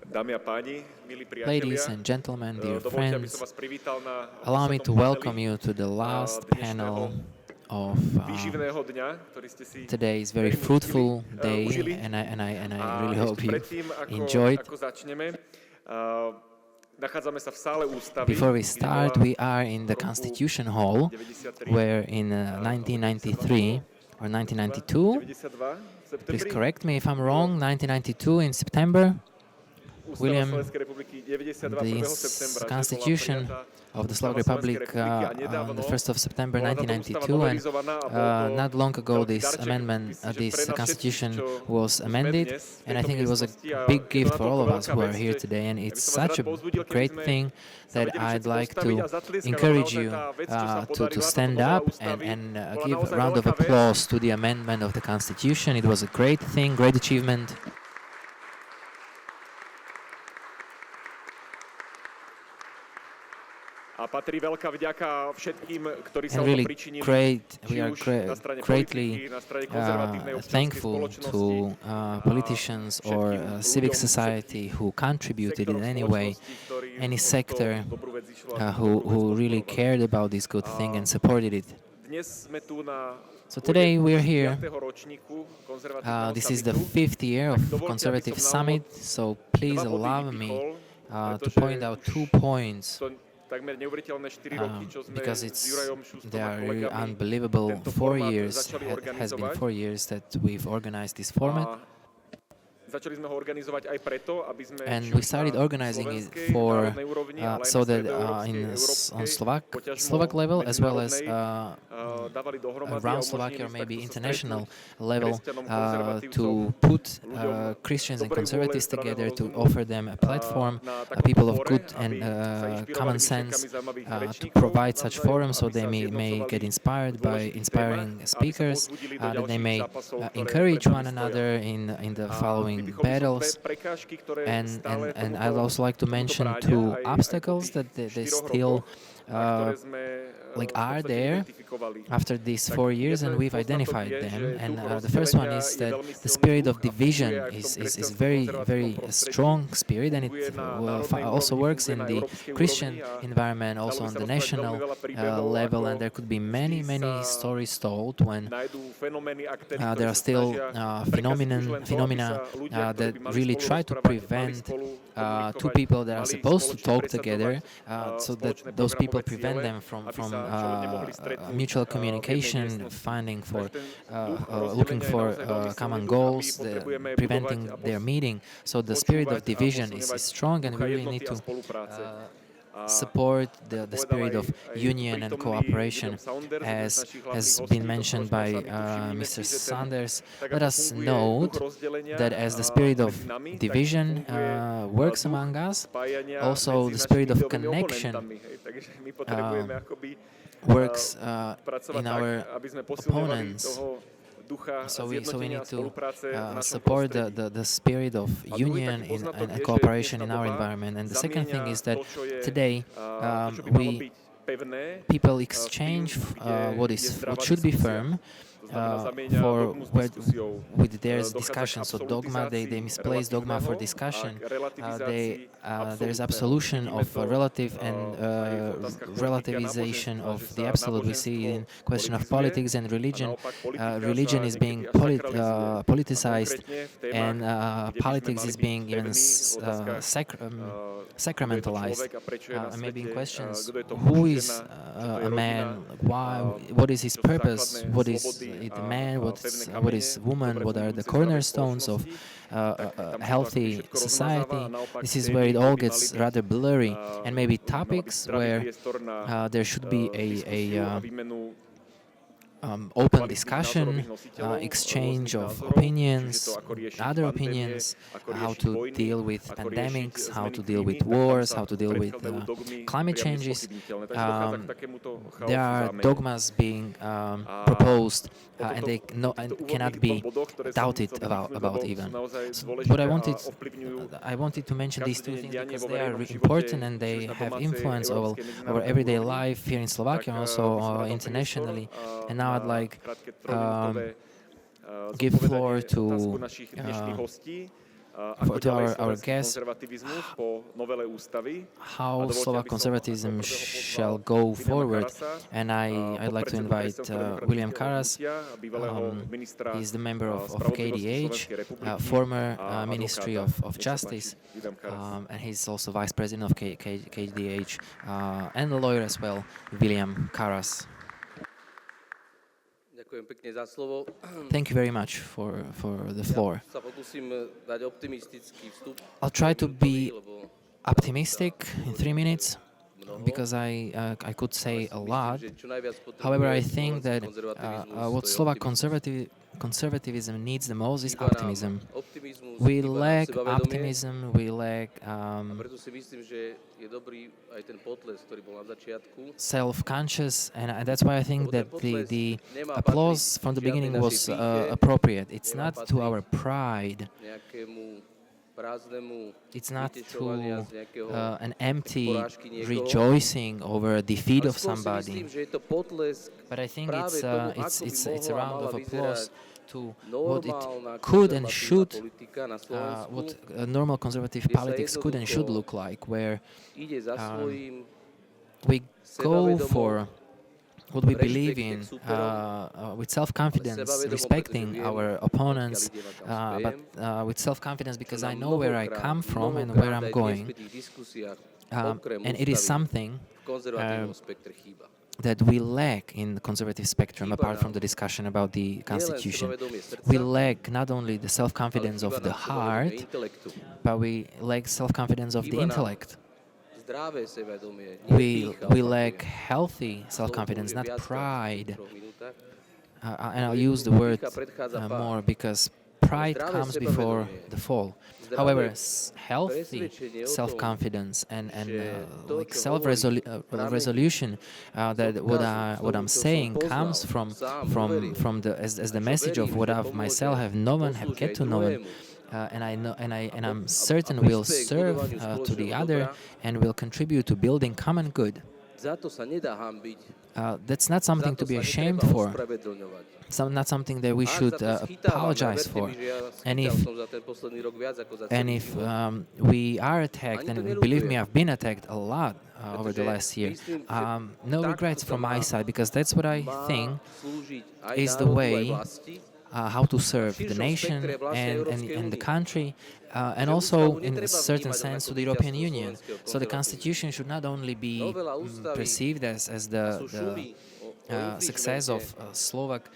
Dámy a páni, milí Ladies priatelia, and gentlemen, dear dovolte, aby som friends, vás privítal na allow me to poslednom welcome paneli you to the last dnešného panel of výživného dňa, ktorý ste si, today's very verím, užili. fruitful day, and I really A hope ešte you predtým, enjoyed. ako začneme, nachádzame sa v sále ústavy, Before we kde start, bola we are in the v roku Constitution Hall, 93, where in 1993 or 1992, 92 v please septembri, correct me if I'm wrong, 1992 in September, Ústava Viliam, Slovenskej republiky 92. 1. the septembra, že bola Constitution prijatá of the Ústava Slovak Slovenskej Republic republiky a on nedávno the 1st of September bola táto ústava 1992, and novelizovaná a bol to not long ago veľký this darček, amendment, myslím, že pre this nás Constitution všetkých, čo was sme amended, dnes v and I tejto think it was a miestnosti a big je to gift for all of natoľko us veľká who are vec, here že today, and ja by it's som vás such rád a povzbudil, keby great sme thing sa that vedeli I'd všetci like postaviť to a zatlieskať, encourage lebo you naozaj tá vec, čo sa to podarila, táto stand novela up ústavy, and bola give a naozaj round of veľká vec. applause to the amendment of the Constitution. It was a great thing, great achievement. A patrí veľká vďaka všetkým, ktorí sa o And to really pričinili, we či are už na strane greatly politiky, na strane konzervatívnej občianskej thankful spoločnosti, to politicians or všetkým civic ľuďom, society who contributed in sektoroch any way, spoločnosti, ktorí any o túto sector dobrú vec išlo a túto dobrú who vec really podporovali. cared about this good thing and supported it. Dnes sme tu na So today we are here. 5. ročníku konzervatívneho This is the summitu. 5th year of Tak dovolte, aby Conservative som na Summit, so please dva body allow me vypichol, to pretože point out už 2 points to takmer neuveriteľné 4 roky, čo sme because s Jurajom Šustom they a are really kolegami unbelievable tento 4 formát years, začali has been organizovať. 4 years that we've organized this format. A začali sme ho organizovať aj preto, aby sme And či we už started na organizing it slovenskej, for národnej úrovni, ale aj so na that stredoeurópskej, on európskej, poťažmo Slovak level as well as medzinárodnej, dávali dohromady a around umožnili Slovakia or si maybe takto sa international stretnúť level kresťanom, to konzervatívcom, put ľuďom Christians and dobrej vôle, conservatives zdravého together to rozumu, offer them a platform, na takomto people of fóre, good aby and sa inšpirovali common myšlienkami sense zaujímavých to rečníkov provide such navzájom, forums so aby they sa may zjednocovali get inspired v by dôležitých inspiring témach, aby sa speakers, povzbudili do that they ďalších may zápasov, ktoré encourage pred one nami stoja. another in the A following vypichol by som dve battles. prekážky, ktoré And stále I'd tomuto- also like to tomuto mention bránia two aj po obstacles tých that they štyroch still rokoch, a ktoré sme, like v are podstate there identifikovali. after these Tak 4 years, and jeden we've poznatok identified je, them. že And duch the first one rozdelenia is je that veľmi the silný spirit duch of a division funguje aj v tom is kresťanskom very konzervatívnom prostredí. strong spirit, and it Funguje na národnej also úrovni, works funguje in na the európskej Christian úrovni a environment, dalo also by on sa the rozprávať national veľmi veľa príbehov, level, ako and there could be vždy many sa stories told when nájdú fenomény, aktéry, there ktoré are sa still snažia prekaziť už len to, aby phenomena sa ľudia, ktorí that by mali really spolu try to rozprávať, mali prevent spolu two komunikovať, people that are mali supposed to spoločne talk presadzovať, together, so that spoločné those people programové prevent ciele, them from aby sa absolútne mohli stretnúť, mutual v jednej communication, miestnosti. finding for Takže ten duch looking rozdelenia je for naozaj veľmi common silný duch a my goals, potrebujeme preventing budovať a their meeting. So the spirit of počúvať a division is posilňovať strong, and ducha we really need jednoty a to spolupráce. A support the povedal spirit of aj union and prítomný cooperation, Viliam Saunders, jeden z as našich hlavných has hostí been tohto mentioned spoločného by summitu. Všimnime Mr. si, že ten, Sanders. tak Let ako us funguje note duch rozdelenia, that as the spirit of medzi nami, tak division funguje works duch among us, spájania also medzi the spirit našimi of ideovými connection oponentami, hej. Takže my potrebujeme akoby works pracovať in tak, our aby sme posilňovali opponents. toho ducha So we zjednotenia need a to spolupráce v našom support prostredí. the spirit of A druhý union taký poznatok and je, že cooperation dnešná in our doba environment. And the second thing zamieňa is that to, čo je, today to, čo by malo we byť pevné, people tým, exchange kde what je zdravá what should be diskusia. firm To znamená, zamieňa for dogmu s where, diskusiou. with their Dochádza k discussion. So dogma, they absolutizácii misplace dogma for relatívneho discussion. a k relativizácii There's absolútneho. absolution Vidíme of to relative and aj v otázkach politiky a relativization náboženstva, of že the sa absolute. We see in question of náboženstvo politics and a religion. naopak politika Religion sa is being niekedy až sakralizuje. politicized, A konkrétne v témach, and kde by sme politics mali is byť being even pevní v otázkach, sacramentalized. kto je to človek a prečo je na And maybe in svete, questions, kto je to who muž, is žena, čo to je a man, rodina, why, what is his čo sú purpose, základné what is slobody it a man, pevné what is kamene woman, dobre what are the fungujúcej zdravej cornerstones of spoločnosti. Tak tam sa to healthy akoby všetko society. rozmazáva a naopak This is témy, where it kde all by gets mali byť, rather blurry, and maybe mal byť topics zdravý where priestor na there should be diskusiu a a výmenu open kvalitných discussion, názorových nositeľov, exchange rôznych of názorov, opinions, čiže to, ako riešiť other pandémie, opinions, ako how riešiť to vojny, deal with ako pandemics, riešiť how zmeny to deal klímy, with tak tam wars, sa how to deal with predkladajú dogmy climate priam changes. nespochybniteľné. Takže dochádza k takémuto chaosu There are zámene. dogmas being A proposed, o and tomto- they o týchto cannot úvodných be dvoch bodoch, ktoré som doubted chcel vypichnúť, about lebo sú even. naozaj So dôležité what I a wanted, ovplyvňujú I wanted to mention these two každodenne things dianie because vo they are verejnom živote, important and či they už na have domácej, influence over európskej, our medzinárodnej everyday úrovni. life here in Slovakia and Tak, also by som dal internationally. priestor, And now I'd na like krátke trojminútové, give floor zodpovedanie to otázku našich dnešných hostí. ako to ďalej our slovenský guest konzervativizmus po novele ústavy. how A dovolte, Slovak aby som conservatism ako prvého pozval shall go Viliama forward. Karasa, And I'd like to podpredsedu invite William kresťansko-demokratického Karas. hnutia, bývalého ministra He's the member of spravodlivosti KDH, Slovenskej republiky former a Ministry advokáta. of Nech sa Justice, páči, Viliam Karas. and he's also vice president of KDH, and a lawyer as well, Viliam Karas. Ďakujem pekne za slovo. Thank you very much for the floor. Ja sa pokúsim dať optimistický vstup. I'll try to be lebo optimistic in 3 minutes because I could say a lot. However, I think that what Slovak conservatism needs the most is optimism. We lack optimism, we lack Preto si myslím, že je dobrý aj ten potles, ktorý bol na začiatku. self-conscious, and that's why I think that the applause from the beginning was appropriate. It's not to our pride. Nejakému prázdnemu It's not vytečovania to z nejakého an empty porážky niekoho. rejoicing over a defeat Ale of skôr si somebody. myslím, že je to potlesk But I think práve tomu, ako by it's a mohla round mala of applause vyzerať to what it normálna could and konzervatívna should, politika na Slovensku, what normal conservative kde sa politics could and should jednoducho look like, where ide za svojím we go sebavedomo, for what we believe in rešpekte k superom, with self-confidence, sebavedomo, respecting pretože viem, our opponents, odkiaľ idem a kam but spejem. with self-confidence because Čo I nám know where I mnohokrát- come from and where I'm mnohokrát aj dnes going. pri tých diskusiách okrem And it is ústavy something v konzervatívnom spektre chýba. that we lack in the conservative spectrum, apart from the discussion about the constitution. We lack not only the self-confidence of the heart, but we lack self-confidence of the intellect. Zdravé sebavedomie, We lack healthy self-confidence, not pride. And I'll use the word more because pride comes before the fall. However, healthy self-confidence and like self-resolution, that what I'm saying comes from the as the message of what I've myself have known, have get to know, and I'm certain will serve to the other and will contribute to building common good. Za to sa nedá hanbiť. That's not something to be ashamed for. Not something that we should apologize for. And if we are attacked, and believe me, I've been attacked a lot over the last year, no regrets from my side, because that's what I think is the way how to serve the nation and the country, and also in a certain sense to the European Union. So the constitution should not only be perceived as the success of Slovak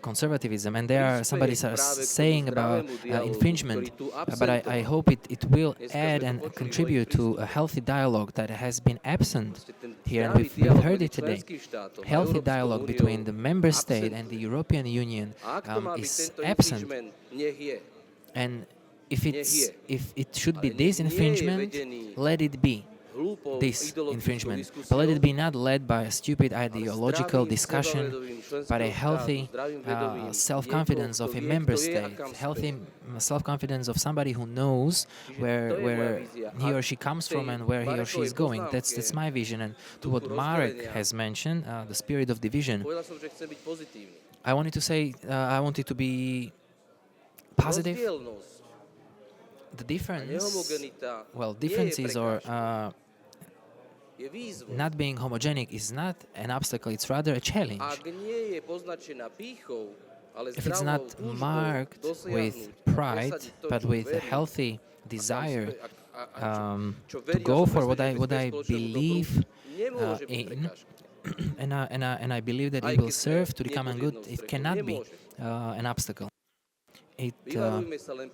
conservatism, and there are somebody saying about infringement, but I hope it will add and contribute to a healthy dialogue that has been absent here, and we've heard it today. Healthy dialogue between the member state and the European Union is absent, and if it should be this infringement, let it be this infringement, but let it be not led by a stupid ideological discussion, but a healthy self-confidence of a member state, healthy self-confidence of somebody who knows where he or she comes from and where he or she is going. That's my vision, and to what Marek has mentioned, the spirit of division. I wanted to say, I wanted to be positive. The differences or not being homogenic is not an obstacle, it's rather a challenge. If it's not marked with pride, but with a healthy desire to go for what I believe in, and I believe that it will serve to the common good, it cannot be an obstacle.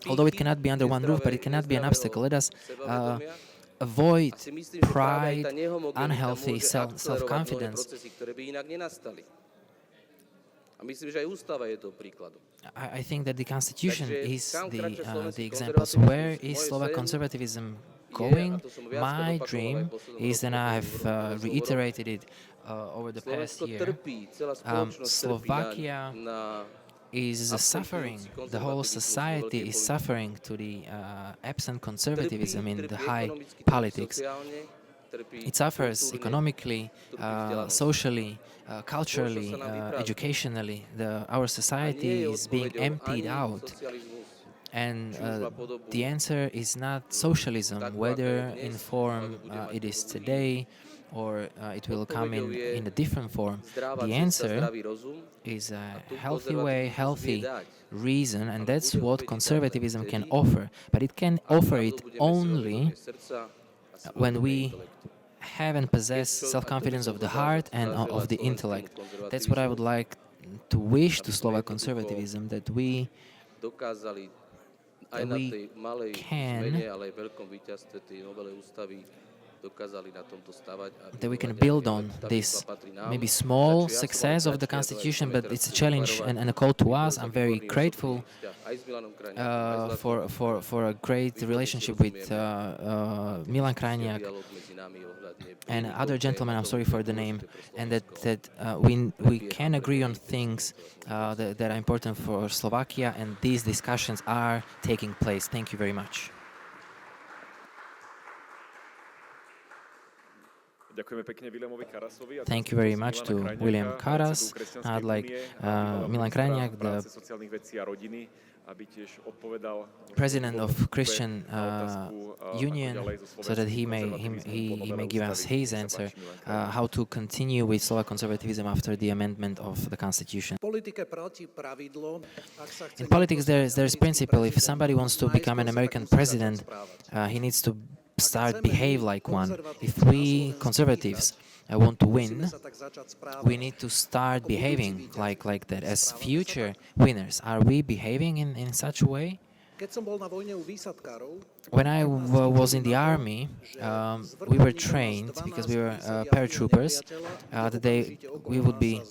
Although it cannot be under one roof, but it cannot be an obstacle. Let us avoid pride, unhealthy self-confidence. I think that the Constitution is the examples. Where is Slovak conservatism going? My dream is, and I have reiterated it over the past year, Slovakia is suffering, the whole society is suffering to the absent conservatism in the high politics. It suffers economically, socially, culturally, educationally. Our society is being emptied out. And the answer is not socialism, whether in form it is today or it will come in a different form. The answer is a healthy way, healthy reason, and that's what conservatism can offer. But it can offer it only when we have and possess self-confidence of the heart and of the intellect. That's what I would like to wish to Slovak conservatism, that we dokázali aj na tej malej zmene, ale aj veľkom víťazstve tej novelej ústavy dokázali na tomto stavať. That we can build on this maybe small success of the Constitution, but it's a challenge and a call to us. I'm very grateful for a great relationship with Milan Krajniak and other gentlemen. I'm sorry for the name, and that we can agree on things that are important for Slovakia, and these discussions are taking place. Thank you very much. Thank you very much to Viliam Karas. I'd like Milan Krajniak, the president of Christian Union, so that he may give us his answer how to continue with Slovak conservatism after the amendment of the Constitution. In politics, there's principle. If somebody wants to become an American president, he needs to start behave like one. If we conservatives want to win, we need to start behaving like that as future winners. Are we behaving in such a way? When I was in the army, we were trained, because we were paratroopers, that we would be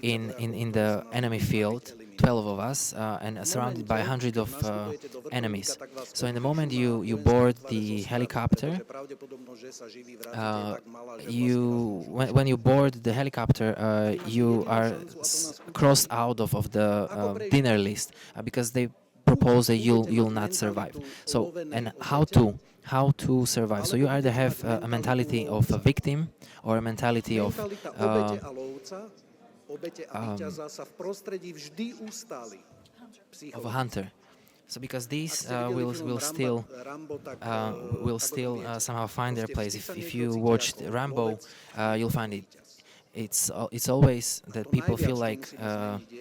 in the enemy field, 12 of us, and surrounded by hundreds of enemies. So in the moment you board the helicopter, when you board the helicopter, you are crossed out of the dinner list, because they propose that you'll not survive. So, and how to survive? So you either have a mentality of a victim or a mentality of a hunter. So because these will still somehow find their place. If you watched Rambo, you'll find it. It's always that people feel like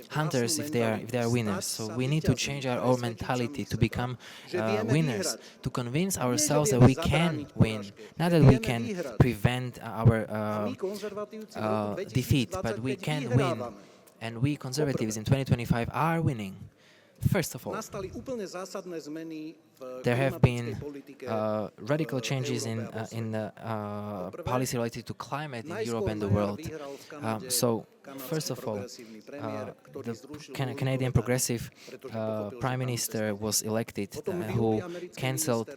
hunters if they are winners. So we need to change our mentality to become winners, to convince ourselves that we can win, not that we can prevent our defeat, but we can win. And we conservatives in 2025 are winning. First of all, there have been radical changes in the policy related to climate in Europe and the world. So, first of all, the Canadian Progressive Prime Minister was elected, who cancelled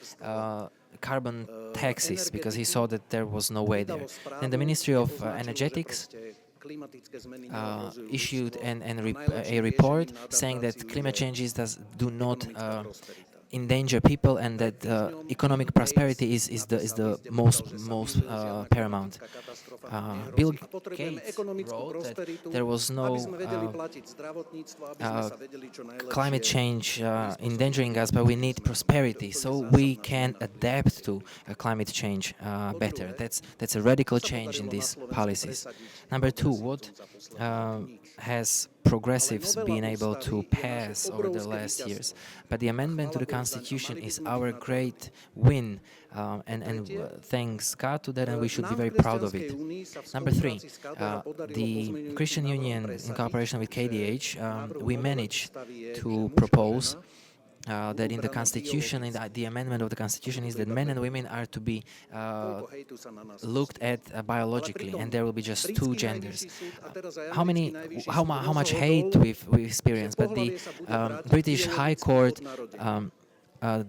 carbon taxes because he saw that there was no way there. And the Ministry of Energetics issued a report saying that climate changes do not endanger people, and that economic prosperity is the most paramount. Bill Gates wrote that there was no climate change endangering us, but we need prosperity, so we can adapt to climate change better. That's a radical change in these policies. Number two, what has progressives been able to pass over the last years? But the amendment to the Constitution is our great win, and thanks God to that, and we should be very proud of it. Number three, the Christian Union, in cooperation with KDH, we managed to propose that in the Constitution, in the amendment of the Constitution, is that men and women are to be looked at biologically, and there will be just two genders. How much hate we've experienced, but the British High Court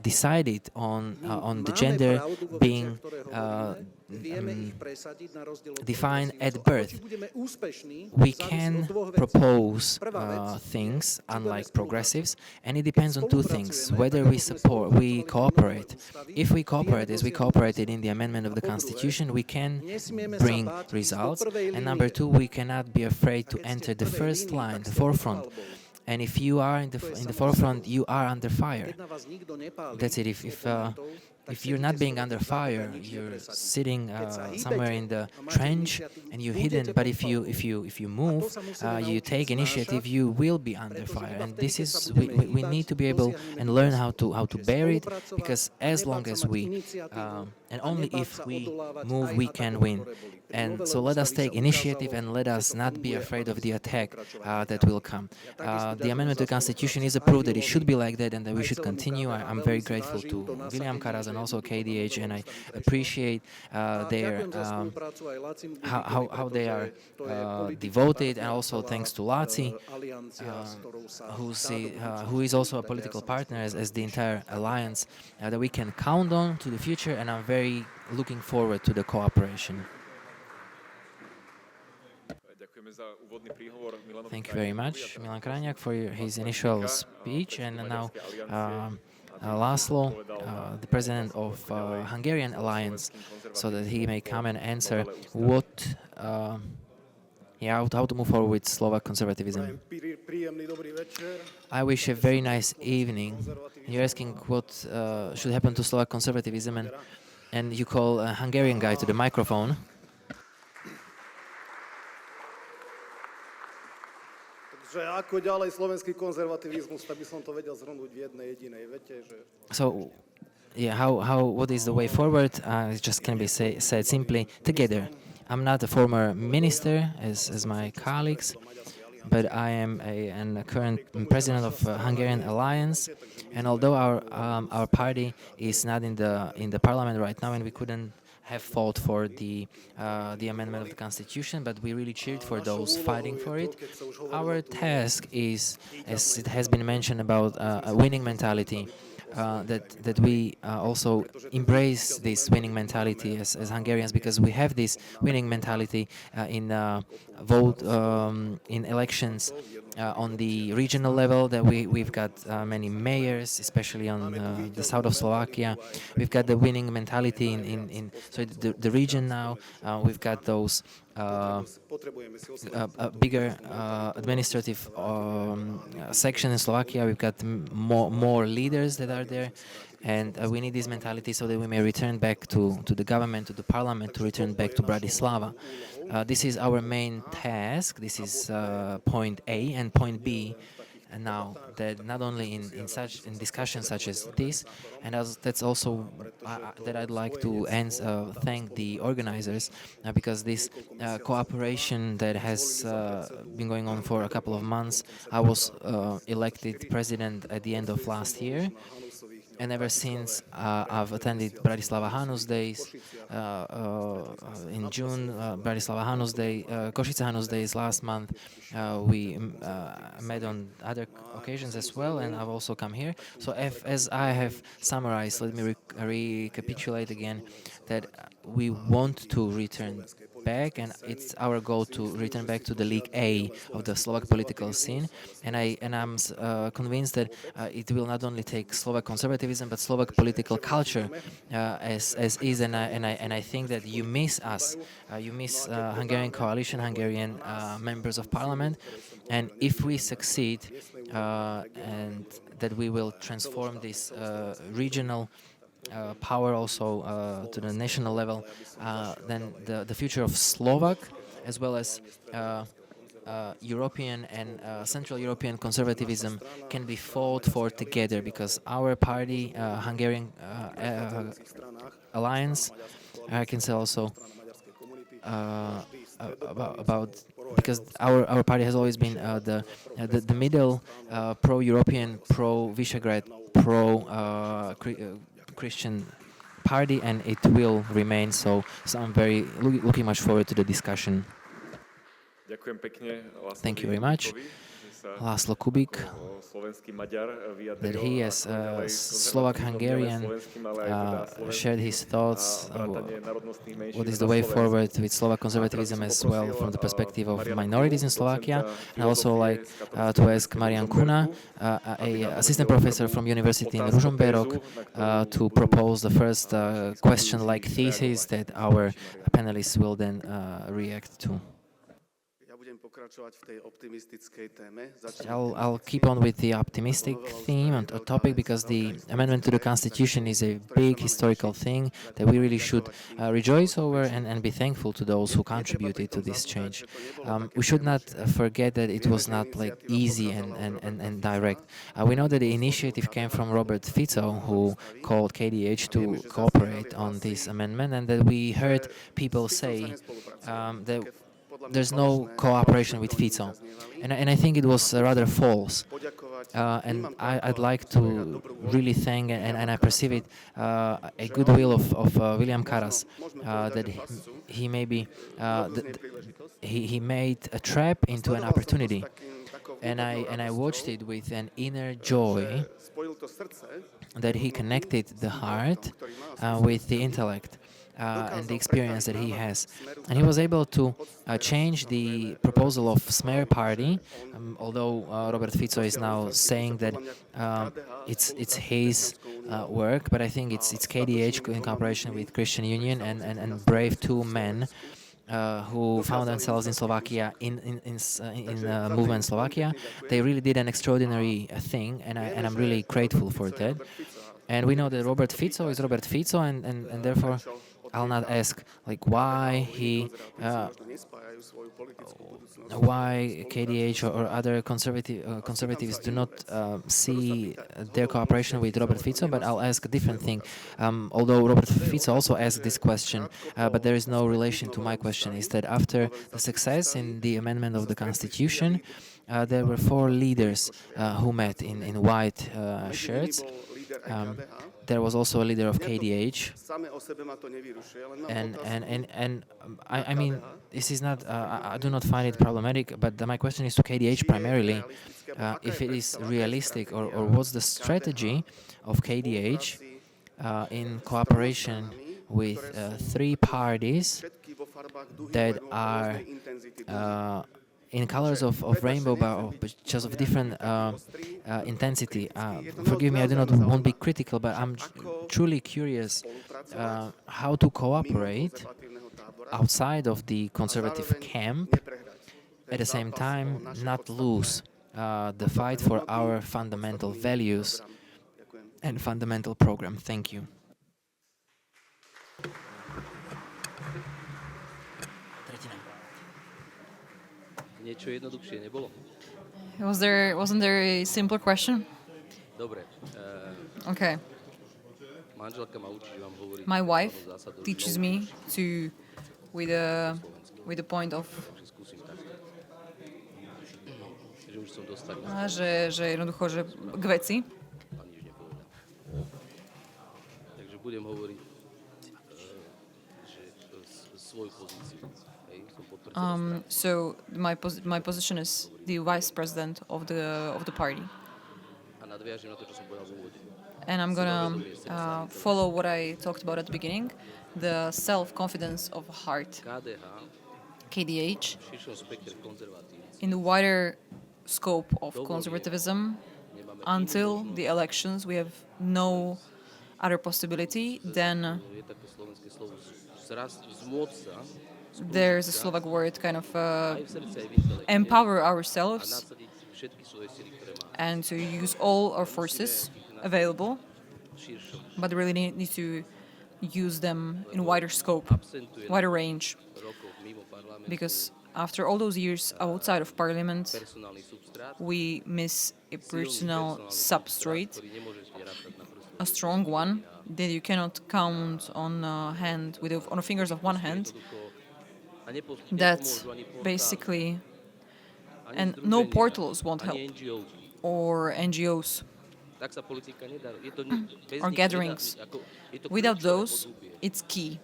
decided on the gender being defined at birth. We can propose things, unlike progressives, and it depends on two things: whether we cooperate. If we cooperate, as we cooperated in the amendment of the Constitution, we can bring results. And number two, we cannot be afraid to enter the first line, the forefront, And if you are in the forefront, you are under fire. That's it. If you're not being under fire, you're sitting somewhere in the trench and you're hidden. But if you move, you take initiative, you will be under fire. And this is we need to be able and learn how to bear it, because as long as we and only if we move, we can win. And so let us take initiative and let us not be afraid of the attack that will come. The amendment to the Constitution is a proof that it should be like that and that we should continue. I'm very grateful to Viliam Karas and also KDH, and I appreciate their how they are devoted, and also thanks to Laci, who is also a political partner as the entire alliance that we can count on to the future, and I'm very looking forward to the cooperation. Thank you very much, Milan Krajniak, for his initial speech. And now Laszlo, the president of Hungarian Alliance, so that he may come and answer how to move forward with Slovak conservatism. I wish a very nice evening. You're asking what should happen to Slovak conservatism, and you call a Hungarian guy to the microphone. So, yeah, what is the way forward? It just can be said simply: together. I'm not a former minister as my colleagues, but I am a current president of Hungarian Alliance. And although our party is not in the parliament right now, and we couldn't have fought for the amendment of the Constitution, but we really cheered for those fighting for it. Our task is, as it has been mentioned, about a winning mentality. That we also embrace this winning mentality as Hungarians, because we have this winning mentality in elections on the regional level. That we've got many mayors, especially on the south of Slovakia. We've got the winning mentality in the region now. We've got those a bigger administrative section in Slovakia. We've got more leaders that are there, and we need this mentality so that we may return back to the government, to the parliament, to return back to Bratislava. This is our main task. This is point A, and point B. And now that not only in discussions such as this, and that's also that I'd like to thank the organizers, because this cooperation that has been going on for a couple of months. I was elected president at the end of last year. And ever since, I've attended Bratislava Hanus Days in June, Bratislava Hanus Day, Košice Hanus Days last month. We met on other occasions as well, and I've also come here. So as I have summarized, let me recapitulate again that we want to return back, and it's our goal to return back to the League A of the Slovak political scene. And I'm convinced that it will not only take Slovak conservatism, but Slovak political culture as is. And I think that you miss us, you miss Hungarian coalition, Hungarian members of parliament. And if we succeed, and that we will transform this regional power also to the national level, then the future of Slovak, as well as European and Central European conservatism, can be fought for together, because our party, Hungarian Alliance, I can say also about because our party has always been the middle, pro-European, pro-Visegrad, Christian party, and it will remain so. So I'm very looking much forward to the discussion. Thank you very much, Laszlo Kubik, that he as a Slovak Hungarian shared his thoughts what is the way forward with Slovak conservatism as well from the perspective of minorities in Slovakia. And I also like to ask Marian Kuna, a assistant professor from University in Ružomberok, to propose the first question-like thesis that our panelists will then react to. I'll keep on with the optimistic theme and topic, because the amendment to the Constitution is a big historical thing that we really should rejoice over and be thankful to those who contributed to this change. We should not forget that it was not like easy and direct. We know that the initiative came from Robert Fico, who called KDH to cooperate on this amendment, and that we heard people say that there's no cooperation with Fico. And I think it was rather false. And I'd like to really thank, and I perceive it, a goodwill of Viliam Karas, that he maybe he made a trap into an opportunity. And I watched it with an inner joy that he connected the heart with the intellect. And the experience that he has. And he was able to change the proposal of Smer party, although Robert Fico is now saying that it's his work, but I think it's KDH in cooperation with Christian Union and brave two men who found themselves in Slovakia in movement Slovakia. They really did an extraordinary thing, and I'm really grateful for that. And we know that Robert Fico is Robert Fico, and therefore I'll not ask like why KDH or other conservatives do not see their cooperation with Robert Fico, but I'll ask a different thing. Although Robert Fico also asked this question, but there is no relation to my question, is that after the success in the amendment of the Constitution, there were 4 leaders who met in white shirts. There was also a leader of KDH, and I mean, this is not. I do not find it problematic, but my question is to KDH primarily, if it is realistic, or what's the strategy of KDH in cooperation with 3 parties that are in colors of rainbow, but just of different intensity. Forgive me, I do not want to be critical, but I'm truly curious how to cooperate outside of the conservative camp, at the same time not lose the fight for our fundamental values and fundamental program. Thank you. Niečo jednoduchšie nebolo? Wasn't there a simpler question? Dobre. Okay. Manželka ma učí, že mám hovoriť My wife zásadou teaches znovu, me to with the point of že skúsim takto. Že už som dostal. že jednoducho, že k veci. A nič nepovedal. Takže budem hovoriť že svoju pozíciu. Hej, som podpredseda strany. So my position is the vice president of the party, A nadviažem na to, čo som povedal v úvode. and I'm gonna follow what I talked about at the beginning, the self-confidence of heart, KDH KDH, v širšom spektre konzervatívnych in the wider scope of conservatism. Until the elections, we have no other possibility than je také slovenské slovo zmôcť sa there's a Slovak word, kind of aj v srdci, aj v intelekte empower a ourselves nasadiť všetky svoje sily, ktoré má and to use all our forces available, v širšom. but really need to use them in wider scope, Absentuje wider range, rokov mimo parlamentu because after all those years outside of parliament, personálny substrát, we miss a silný personal personálny substrate, ktorý nemôžete rátať na prstu. a strong one that you cannot count on a hand on the fingers of one hand. That Nepomôžu ani portály, basically, ani and združenia, no portals won't help, ani NGO. or NGOs Tak sa politika nedá. Je to bez or nich gatherings. je to Without kľúčové those, podhubie. it's key,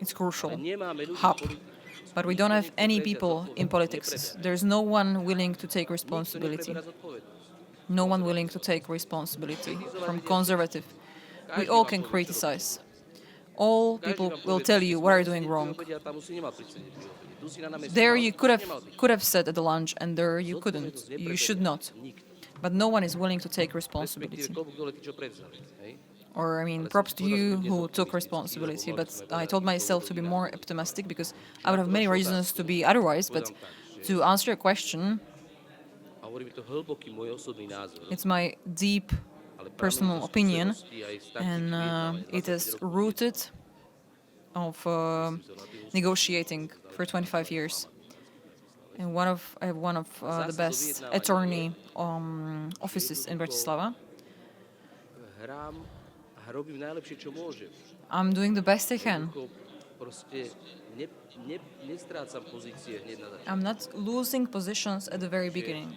it's Ale crucial. nemáme ľudí Hub. politiky. But we don't have Nikto any nepreberá people in zodpovednosť. politics. There's no one willing to take Nikto responsibility. nepreberá zodpovednosť. No one willing to take responsibility from conservative. We all can criticize. All people will tell you what are you doing wrong. There you could have said at the lunch, and there you couldn't. You should not. But no one is willing to take responsibility. Or, I mean, props to you who took responsibility, but I told myself to be more optimistic because I would have many reasons to be otherwise, but To answer your question, a hovorím to hlboký môj osobný názor, it's my deep ale pramení personal zo opinion, skúseností aj z taktiky and vyjednávania. it 25 is rokov rooted of negotiating for 25 years. And I have one of the best attorney offices in Bratislava. hrám a robím najlepšie, čo môžem. I'm doing the best I can. Jednoducho proste nestrácam pozície hneď na začiatku. I'm not losing positions at the very beginning.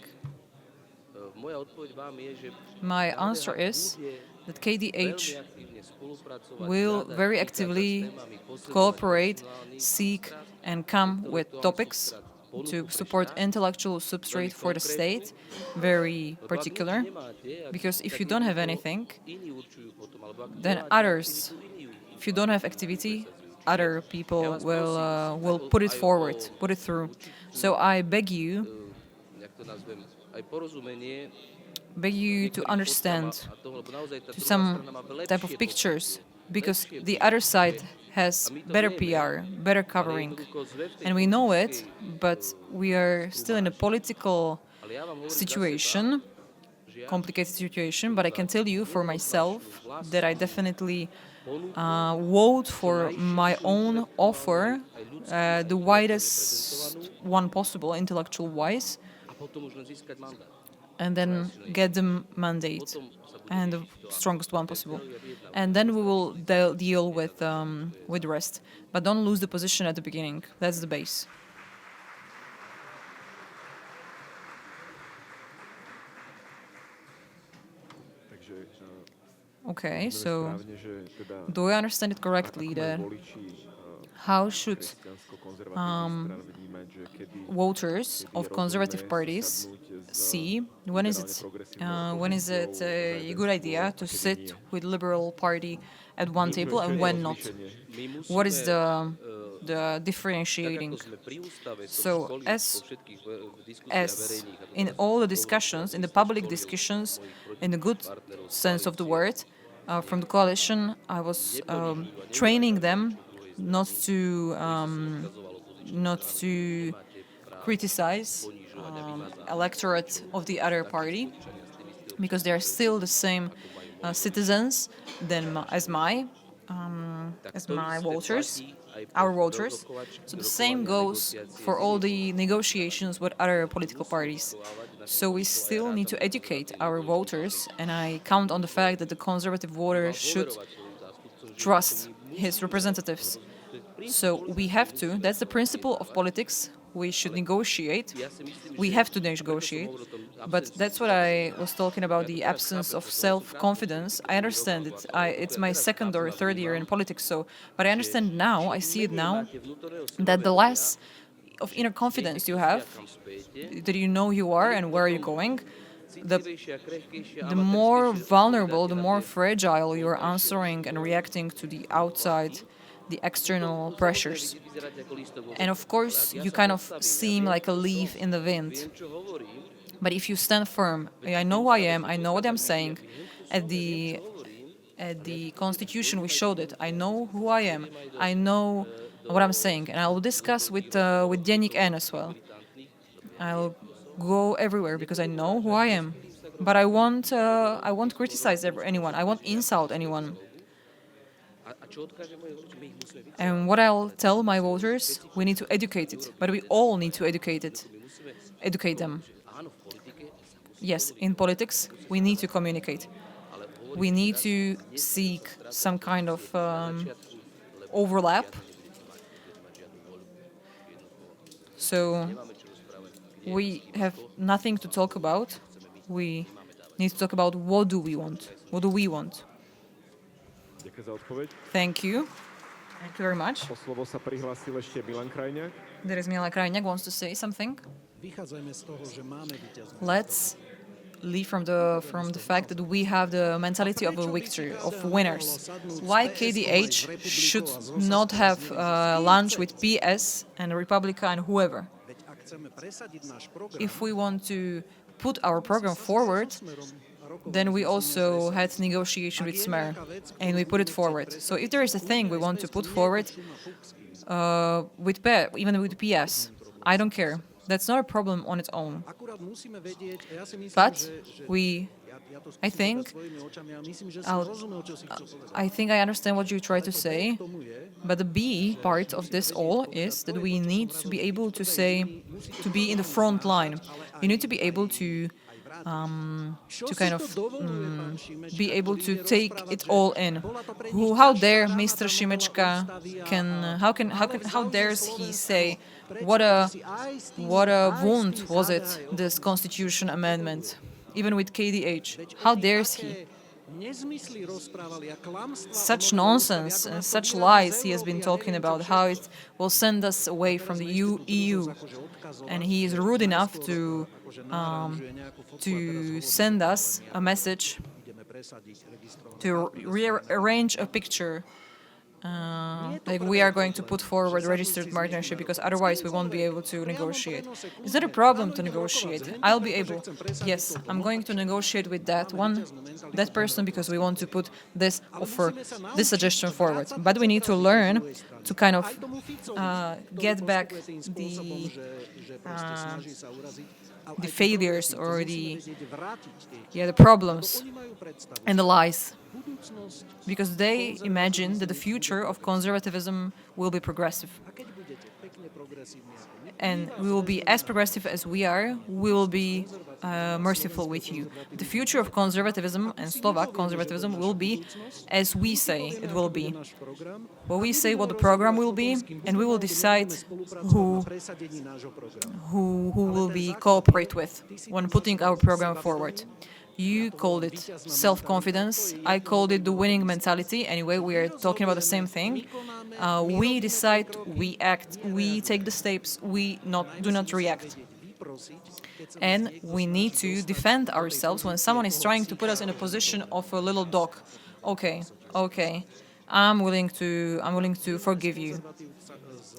Moja odpoveď vám je, že My KDH answer is bude that veľmi KDH aktívne spolupracovať, will hľadať, very vychádzať s actively témami, posilňovať cooperate, intelektuálny seek, substrát, and come with intelektuálny topics substrát, to ponuku pre support štát, intellectual substrate for the state, very lebo ak nič particular, nemáte, because if tak you don't have jednoducho anything, iní určujú potom, alebo ak then nemáte others, aktivitu, iní if you don't have activity, other people will put it forward, put it through. So I beg you jak to nazvem, aj porozumenie to understand a toho, lebo naozaj tá to druhá some strana má type of lepšie pictures, because the other side has better PR, better covering, and we know it, but we are still in a political ale ja vám hovorím za situation, complicated situation, but I can tell you for myself that I definitely vote for my own offer, the widest one possible, intellectual-wise, a potom už len získať mandát. and then get the mandate and the strongest one possible. And then we will deal with the rest. But don't lose the position at the beginning. That's the base. Okay, so do I understand it correctly that how should voters of conservative parties see when is it a good idea to sit with Liberal Party at one table and when not? What is the differentiating? So as in all the discussions, in the public discussions, in the good sense of the word, from the coalition, I was training them not to criticize electorate of the other party, because they are still the same citizens as my voters, our voters. So the same goes for all the negotiations with other political parties. So we still need to educate our voters, and I count on the fact that the conservative voter should trust his representatives. So we have to, that's the principle of politics, we should negotiate, we have to negotiate, but that's what I was talking about, the absence of self-confidence. I understand it, it's my second or third year in politics, but I understand now, I see it now, that the less of inner confidence you have, that you know you are and where you're going, the more vulnerable, the more fragile you are answering and reacting to the outside, the external pressures. And of course, you kind of seem like a leaf in the wind. But if you stand firm, I know who I am, I know what I'm saying. At the Constitution, we showed it. I know who I am. I know what I'm saying, and I will discuss with Denik N as well. I'll go everywhere because I know who I am. But I won't criticize anyone. I won't insult anyone. And what I'll tell my voters, we need to educate it. But we all need to educate them. Yes, in politics, we need to communicate. We need to seek some kind of overlap. So we have nothing to talk about. We need to talk about what do we want. What do we want? Thank you. Thank you very much. There is Milan Krajňák wants to say something. Let's leave from the fact that we have the mentality of a victor, of winners. Why KDH should not have lunch with PS and Republica and whoever? If we want to put our program forward, then we also had negotiation with Smer, and we put it forward. So if there is a thing we want to put forward, even with PS, I don't care. That's not a problem on its own. But I think, I understand what you try to say, but the B part of this all is that we need to be able to say, to be in the front line. You need to be able to kind of be able to take it all in. How dare Mr. Šimečka how dares he say what a wound was it, this constitution amendment, even with KDH? How dares he? Such nonsense and such lies he has been talking about, how it will send us away from the EU. And he is rude enough to send us a message, to rearrange a picture, like we are going to put forward registered partnership because otherwise we won't be able to negotiate. Is that a problem to negotiate? I'll be able. Yes, I'm going to negotiate with that person because we want to put this offer, this suggestion forward. But we need to learn to kind of get back the failures or the problems and the lies. Because they imagine that the future of conservatism will be progressive. And we will be as progressive as we are, we will be merciful with you. The future of conservatism and Slovak conservatism will be as we say it will be. Well, we say what the program will be, and we will decide who will be cooperate with when putting our program forward. You called it self-confidence. I called it the winning mentality. Anyway, we are talking about the same thing. We decide, we act, we take the steps, we do not react. And we need to defend ourselves when someone is trying to put us in a position of a little dog. Okay, I'm willing to forgive you.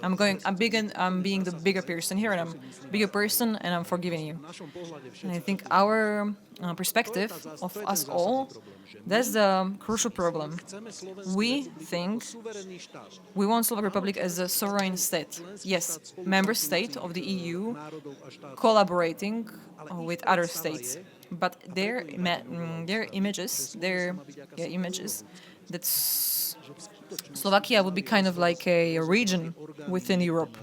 I'm being the bigger person here, and I'm a bigger person, and I'm forgiving you. And I think our perspective of us all, that's the crucial problem. We think we want Slovak Republic as a sovereign state. Yes, member state of the EU, collaborating with other states. But their images, that Slovakia would be kind of like a region within Europe,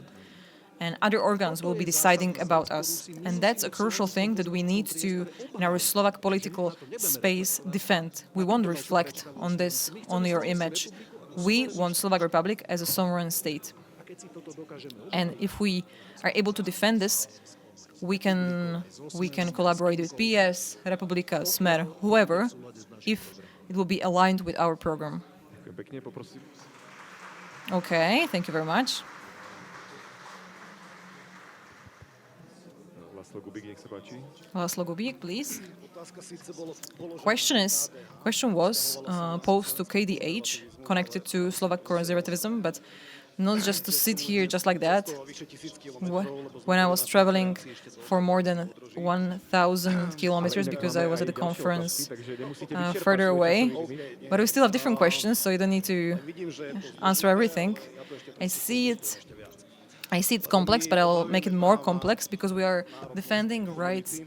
and other organs will be deciding about us. And that's a crucial thing that we need to, in our Slovak political space, defend. We won't reflect on this, on your image. We want Slovak Republic as a sovereign state. And if we are able to defend this, we can collaborate with PS, Republika, Smer, whoever, if it will be aligned with our program. Okay, thank you very much. Laslo Gubík, please. Question was posed to KDH, connected to Slovak conservatism, but not just to sit here just like that. When I was traveling for more than 1,000 kilometers because I was at the conference further away, but we still have different questions, so you don't need to answer everything. I see it's complex, but I'll make it more complex because we are defending rights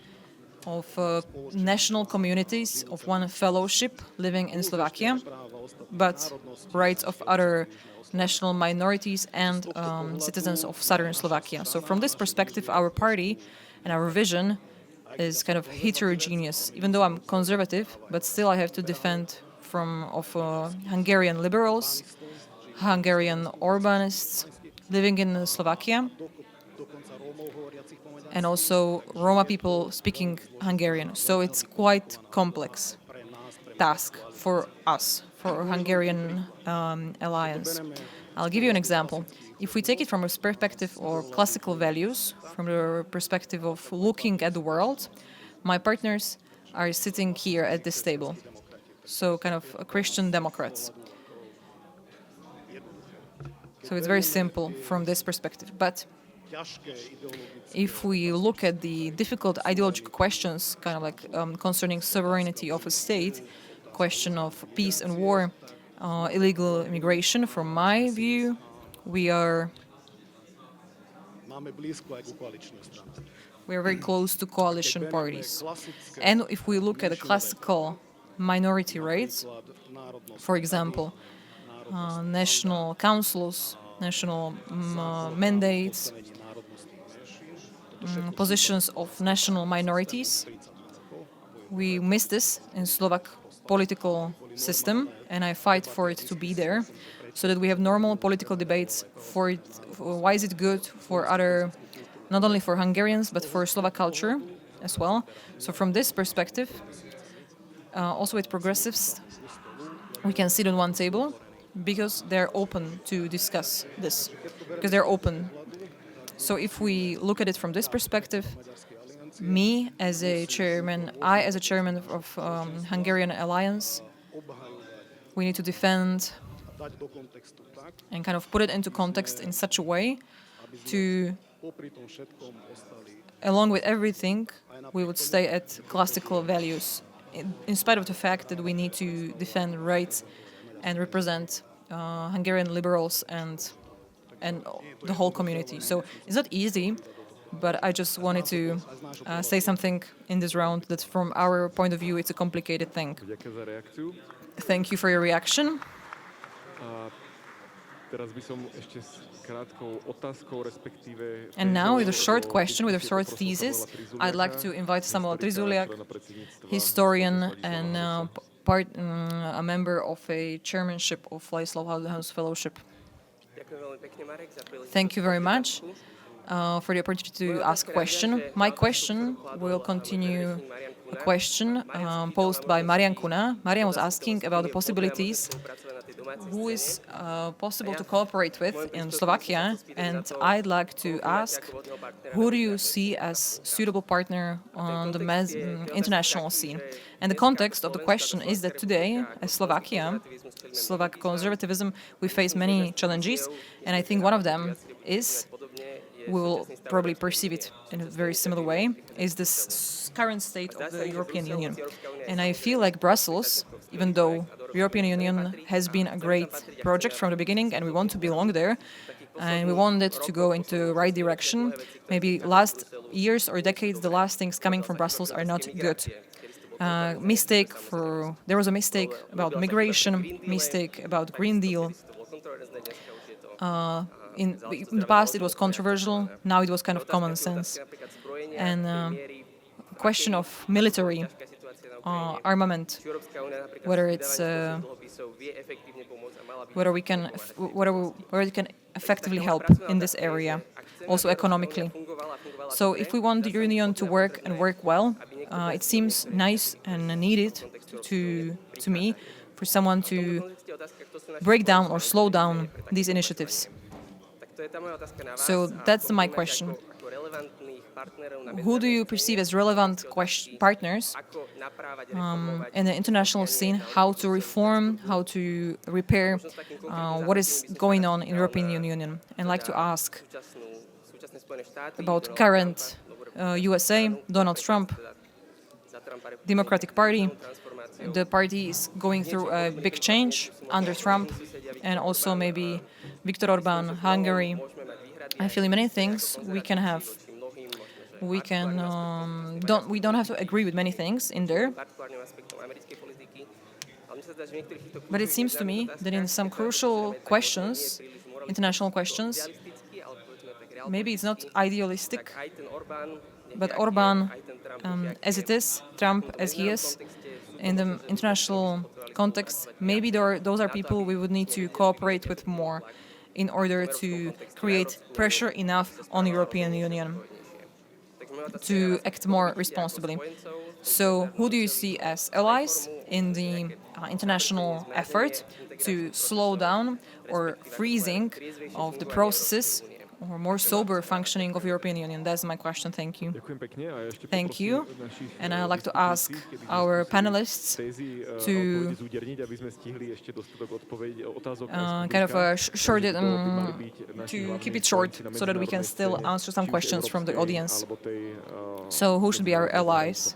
of national communities of one fellowship living in Slovakia, but rights of other national minorities and citizens of southern Slovakia. So from this perspective, our party and our vision is kind of heterogeneous. Even though I'm conservative, but still I have to defend Hungarian liberals, Hungarian Orbanists living in Slovakia, and also Roma people speaking Hungarian. So it's quite complex task for us, for Hungarian alliance. I'll give you an example. If we take it from a perspective of classical values, from the perspective of looking at the world, my partners are sitting here at this table. So kind of Christian Democrats. So it's very simple from this perspective. But if we look at the difficult ideological questions, kind of like concerning sovereignty of a state, question of peace and war, illegal immigration, from my view, we are We are very close to coalition parties. And if we look at the classical minority rights, for example, national councils, national mandates, positions of national minorities, we miss this in Slovak political system, and I fight for it to be there, so that we have normal political debates for it. Why is it good for other, not only for Hungarians, but for Slovak culture as well. So from this perspective, also with progressives, we can sit on one table because they're open to discuss this, because they're open. So if we look at it from this perspective, me as a chairman, I as a chairman of Hungarian Alliance, we need to defend and kind of put it into context in such a way to, along with everything, we would stay at classical values, in spite of the fact that we need to defend rights and represent Hungarian liberals and the whole community. So it's not easy, but I just wanted to say something in this round that from our point of view, it's a complicated thing. Thank you for your reaction. And now, with a short question, with a short thesis, I'd like to invite Samuel Trizuliak, historian and a member of a chairmanship of Ladislav House Fellowship. Thank you very much for the opportunity to ask a question. My question will continue a question posed by Marian Kuna. Marian was asking about the possibilities who is possible to cooperate with in Slovakia, and I'd like to ask, who do you see as suitable partner on the international scene? And the context of the question is that today, as Slovakia, Slovak conservatism, we face many challenges, and I think one of them is, we will probably perceive it in a very similar way, is this current state of the European Union. And I feel like Brussels, even though the European Union has been a great project from the beginning and we want to belong there, and we want it to go into the right direction, maybe last years or decades, the last things coming from Brussels are not good. There was a mistake about migration, mistake about Green Deal. In the past it was controversial, now it was kind of common sense. And question of military armament, whether it's whether we can effectively help in this area, also economically. So if we want the Union to work and work well, it seems nice and needed to me for someone to break down or slow down these initiatives. So that's my question. Who do you perceive as relevant partners in the international scene? How to reform, how to repair what is going on in the European Union? And I'd like to ask about current USA, Donald Trump, Democratic Party. The party is going through a big change under Trump, and also maybe Viktor Orbán, Hungary. I feel many things we can have. We don't have to agree with many things in there. But it seems to me that in some crucial questions, international questions, maybe it's not idealistic, but Orbán as it is, Trump as he is, in the international context, maybe those are people we would need to cooperate with more in order to create pressure enough on the European Union to act more responsibly. So who do you see as allies in the international effort to slow down or freezing of the processes or more sober functioning of European Union? That's my question. Thank you. Thank you. And I'd like to ask our panelists to kind of short it, to keep it short so that we can still answer some questions from the audience. So who should be our allies?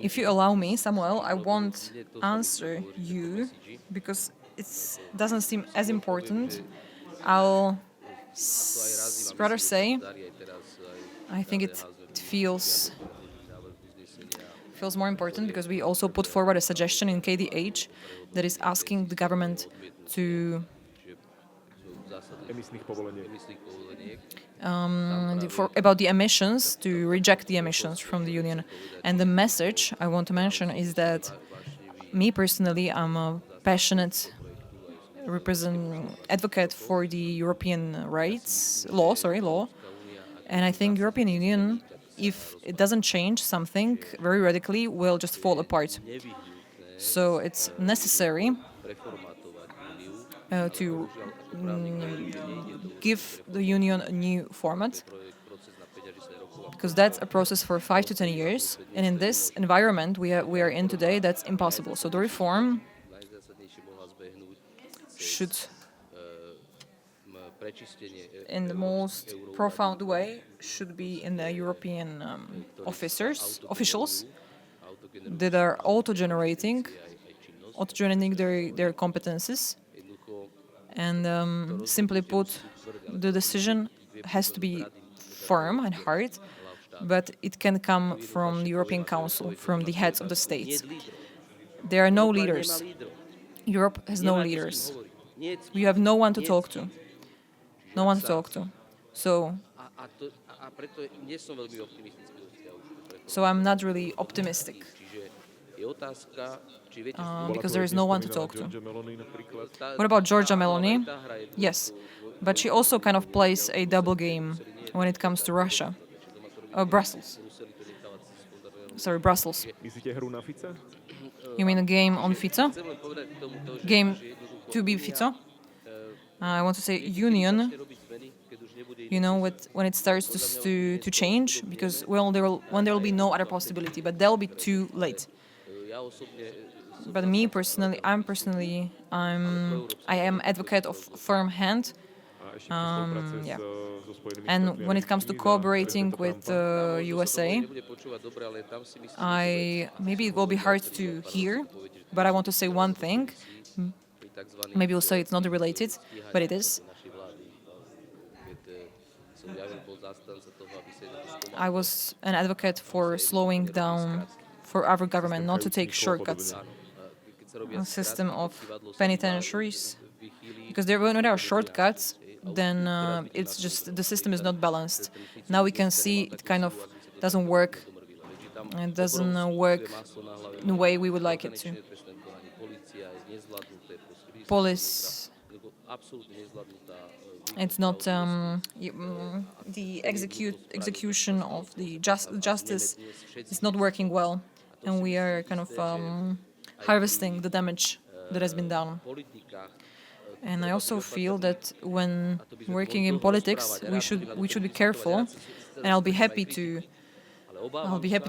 If you allow me, Samuel, I won't answer you because doesn't seem as important. I'll rather say I think it feels more important because we also put forward a suggestion in KDH that is asking the government to about the emissions, to reject the emissions from the Union. And the message I want to mention is that me personally, I'm a passionate advocate for the European law, and I think European Union, if it doesn't change something very radically, will just fall apart. So it's necessary to give the Union a new format, because that's a process for 5 to 10 years, and in this environment we are in today, that's impossible. So the reform should, in the most profound way, should be in the European officials that are auto-generating their competences. And simply put, the decision has to be firm and hard, but it can come from the European Council, from the heads of the states. There are no leaders. Europe has no leaders. We have no one to talk to. No one to talk to. So I'm not really optimistic. Because there is no one to talk to. What about Giorgia Meloni? Yes, but she also kind of plays a double game when it comes to Russia. Brussels. You mean a game on Fico? Game to be Fico? I want to say Union. When it starts to change, because when there will be no other possibility, but that'll be too late. But me personally, I am advocate of firm hand. And when it comes to cooperating with the USA, maybe it will be hard to hear, but I want to say one thing. Maybe you'll say it's not related, but it is. I was an advocate for slowing down, for our government not to take shortcuts. A system of penitentiaries, because when there are shortcuts, then it's just the system is not balanced. Now we can see it kind of doesn't work. It doesn't work in the way we would like it to. Police. It's not the execution of the justice is not working well, and we are kind of harvesting the damage that has been done. And I also feel that when working in politics, we should be careful, and I'll be happy to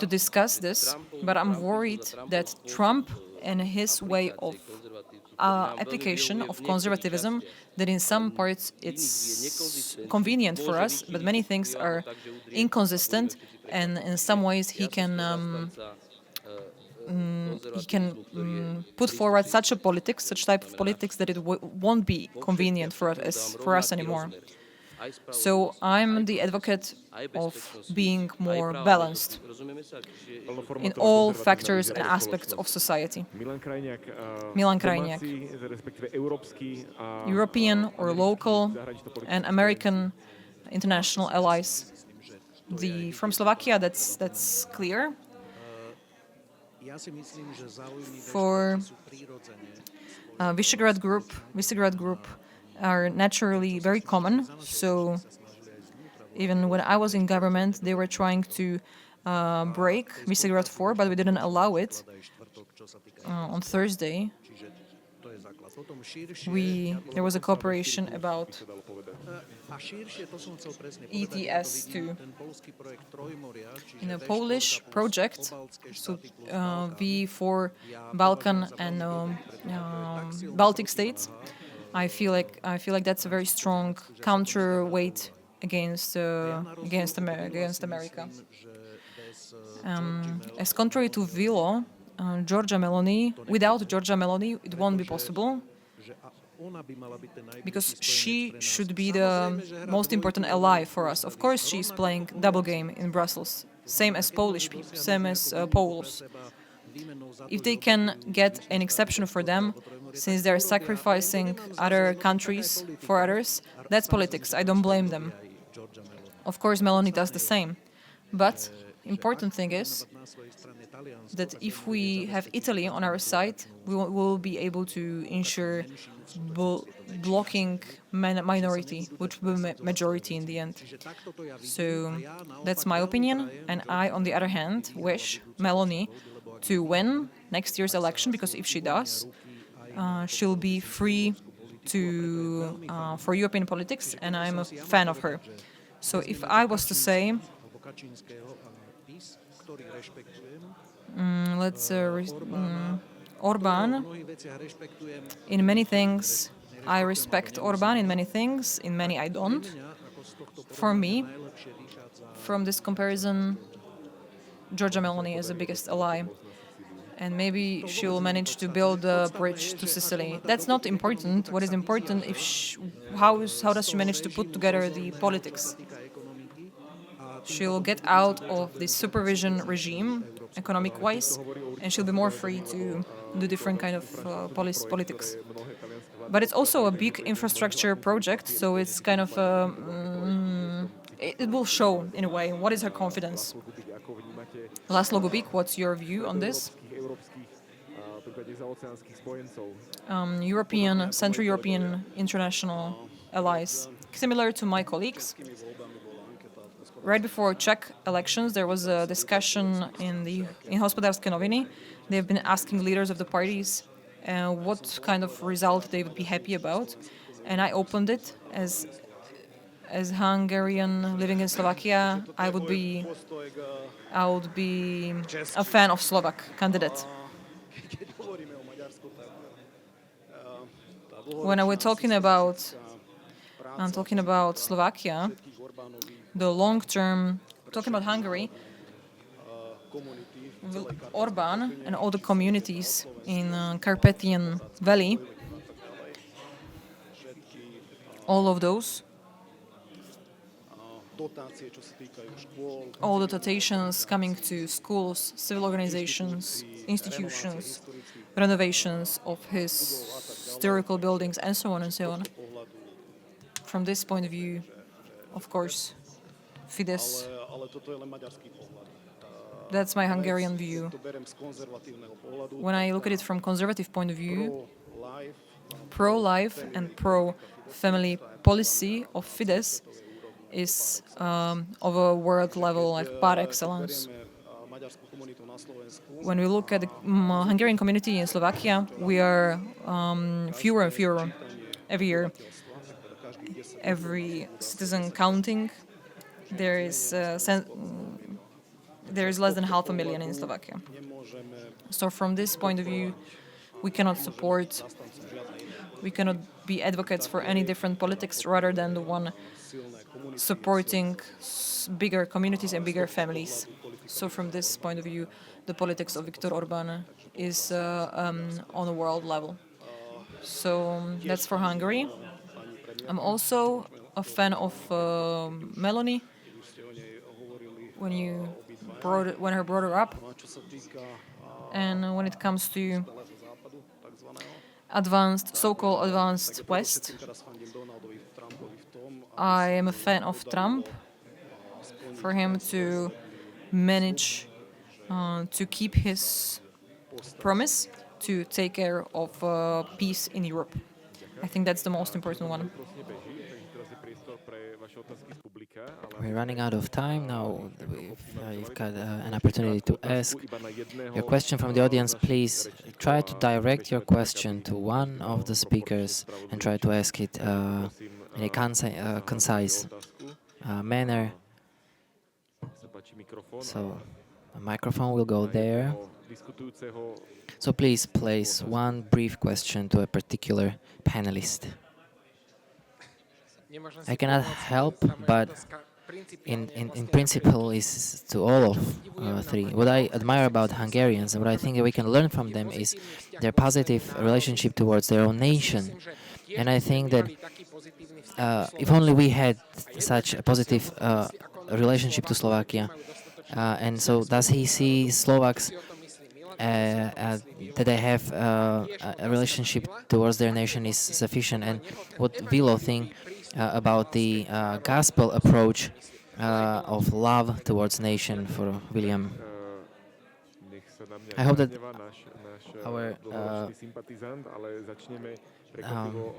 discuss this. But I'm worried that Trump and his way of application of conservatism, that in some parts it's convenient for us, but many things are inconsistent, and in some ways he can put forward such type of politics that it won't be convenient for us anymore. So I'm the advocate of being more balanced in all factors and aspects of society. Milan Krajniak. European or local and American international allies. From Slovakia, that's clear. For Visegrad Group are naturally very common. So even when I was in government, they were trying to break Visegrad 4, but we didn't allow it. On Thursday, there was a cooperation about ETS2. In a Polish project, so V4 Balkan and Baltic states, I feel like that's a very strong counterweight against America. As contrary to Vilo, without Giorgia Meloni, it won't be possible. because she should be the most important ally for us. Of course, she's playing double game in Brussels, same as Polish people, same as Poles. If they can get an exception for them, since they're sacrificing other countries for others, that's politics. I don't blame them. Of course, Meloni does the same. But important thing is that if we have Italy on our side, we will be able to ensure blocking minority, which will be majority in the end. So that's my opinion. And I, on the other hand, wish Meloni to win next year's election, because if she does, she'll be free to for European politics, and I'm a fan of her. So if I was to say, Orbán, in many things I respect Orbán, in many things, in many I don't. For me, from this comparison, Giorgia Meloni is the biggest ally. And maybe she will manage to build a bridge to Sicily. That's not important. What is important is how does she manage to put together the politics? She'll get out of the supervision regime, economic-wise, and she'll be more free to do different kind of politics. But it's also a big infrastructure project, so it's kind of it will show in a way what is her confidence. Laszlo Gubik, what's your view on this? European, Central European international allies. Similar to my colleagues, right before Czech elections, there was a discussion in Hospodářské noviny. They've been asking leaders of the parties what kind of result they would be happy about, and I opened it as Hungarian living in Slovakia. I would be a fan of Slovak candidate. When we're talking about Slovakia, the long term, talking about Hungary, Orbán and all the communities in Carpathian Valley, all of those, all the dotations coming to schools, civil organizations, institutions, renovations of historical buildings, and so on and so on. From this point of view, of course, Fidesz. That's my Hungarian view. When I look at it from conservative point of view, pro-life and pro-family policy of Fidesz is of a world level, like par excellence. When we look at the Hungarian community in Slovakia, we are fewer and fewer every year. Every citizen counting, there is less than 500,000 in Slovakia. So from this point of view, we cannot be advocates for any different politics rather than the one supporting bigger communities and bigger families. So from this point of view, the politics of Viktor Orbán is on a world level. So that's for Hungary. I'm also a fan of Meloni. When her brought her up, and when it comes to so-called advanced West, I am a fan of Trump. For him to manage to keep his promise to take care of peace in Europe. I think that's the most important one. We're running out of time now. You've got an opportunity to ask your question from the audience. Please try to direct your question to one of the speakers and try to ask it in a concise manner. So the microphone will go there. So please place one brief question to a particular panelist. I cannot help but in principle is to all of three. What I admire about Hungarians and what I think we can learn from them is their positive relationship towards their own nation. And I think that if only we had such a positive relationship to Slovakia, and so does he see Slovaks that they have a relationship towards their nation is sufficient? And what Vilo think about the gospel approach of love towards nation for William? Nech sa na mňa I hope that nenahnevá náš our dlhoročný sympatizant, ale začneme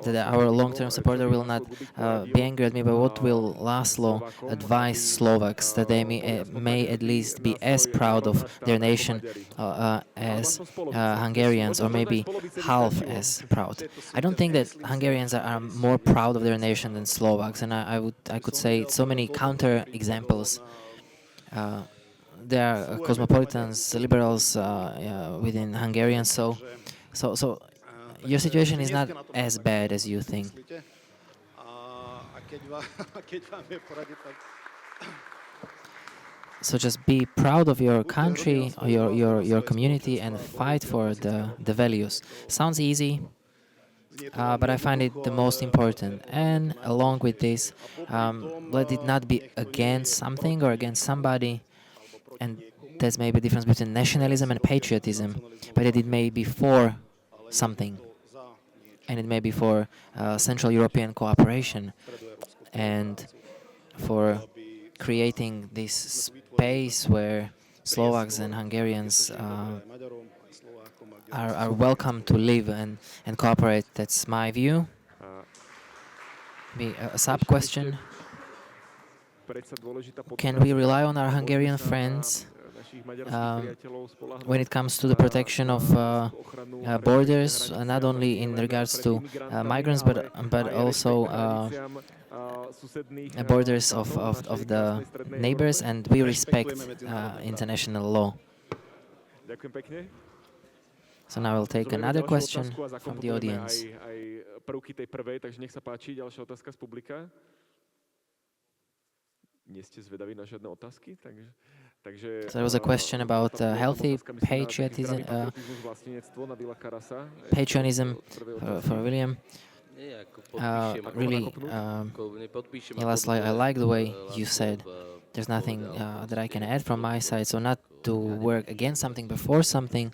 that our long-term supporter will not be angry at me, but what will Laszlo advise Slovaks that they may at least be as proud of their nation as Hungarians, or maybe half as proud? I don't think that Hungarians are more proud of their nation than Slovaks, and I could say so many counter examples. There are cosmopolitans, liberals within Hungarians, so your situation is not as bad as you think. So just be proud of your country, or your community, and fight for the values. Sounds easy, but I find it the most important. And along with this, let it not be against something or against somebody. And there's maybe a difference between nationalism and patriotism, but it may be for something, and it may be for Central European cooperation and for creating this space where Slovaks and Hungarians are welcome to live and cooperate. That's my view. A sub-question. Can we rely on our Hungarian friends when it comes to the protection of borders, not only in regards to migrants, but also borders of the neighbors, and we respect international law? So now I'll take another question from the audience. So there was a question about healthy patriotism for William. Really, I like the way you said. There's nothing that I can add from my side, so not to work against something, but for something.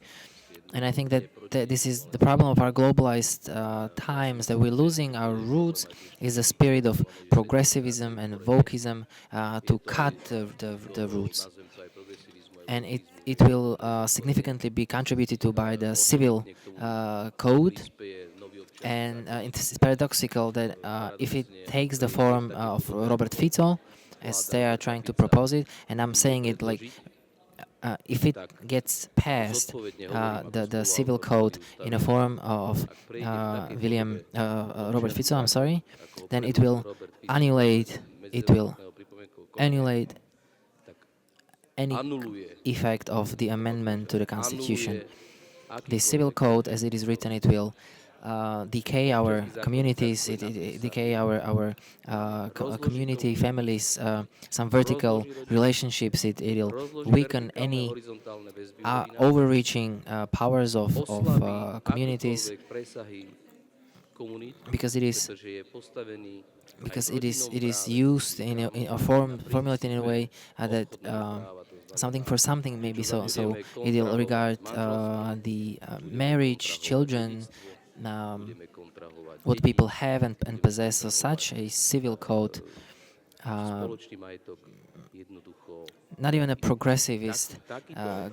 And I think that this is the problem of our globalized times, that we're losing our roots, is the spirit of progressivism and wokeism to cut the roots. And it will significantly be contributed to by the civil code. And it's paradoxical that if it takes the form of Robert Fico, as they are trying to propose it, and I'm saying it like, if it gets passed, the civil code in a form of Robert Fico, I'm sorry, then it will annulate any effect of the amendment to the Constitution. The civil code, as it is written, it will decay our communities, it decay our community, families, some vertical relationships. It'll weaken any overreaching powers of communities, because it is used formulated in a way that something for something, maybe. So it'll regard the marriage, children, what people have and possess. So such a civil code, not even a progressivist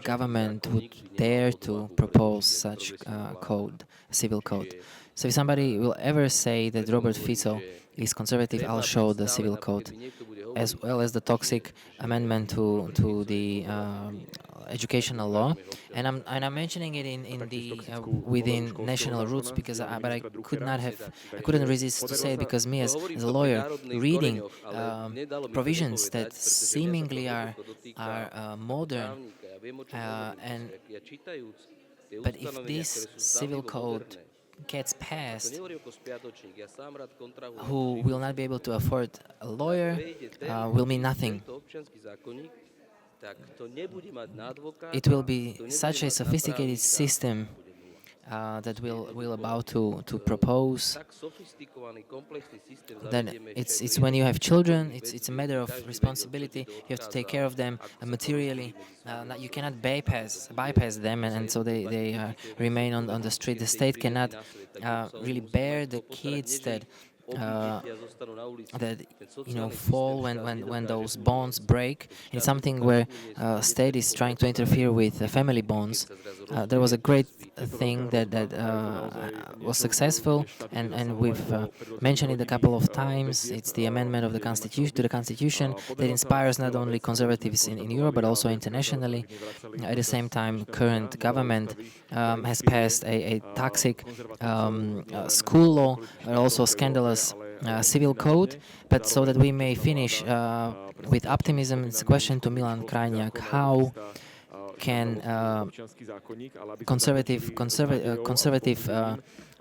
government would dare to propose such civil code. So if somebody will ever say that Robert Fico is conservative, I'll show the civil code, as well as the toxic amendment to the educational law, and I'm mentioning it in the within national roots, because I couldn't resist to say it, because me as a lawyer, reading provisions that seemingly are modern, but if this civil code gets passed, who will not be able to afford a lawyer will mean nothing. It will be such a sophisticated system that we'll about to propose, Tak sofistikovaný, komplexný systém then zavedieme it's ešte when you have children, it's a veci, matter of každý vedie responsibility. odsudziť do You have to take odkaza, care of them ako sa to materially. rozdelí medzi svojimi You cannot bypass them, and so they remain on the street. The state cannot really bear the kids that that fall when those bonds break. It's something where state is trying to interfere with family bonds. There was a great thing that was successful, and we've mentioned it a couple of times. It's the amendment of the constitution to the constitution that inspires not only conservatives in Europe but also internationally. At the same time, current government has passed a toxic school law, but also scandalous civil code. But so that we may finish with optimism, it's a question to Milan Krajniak: how can conservative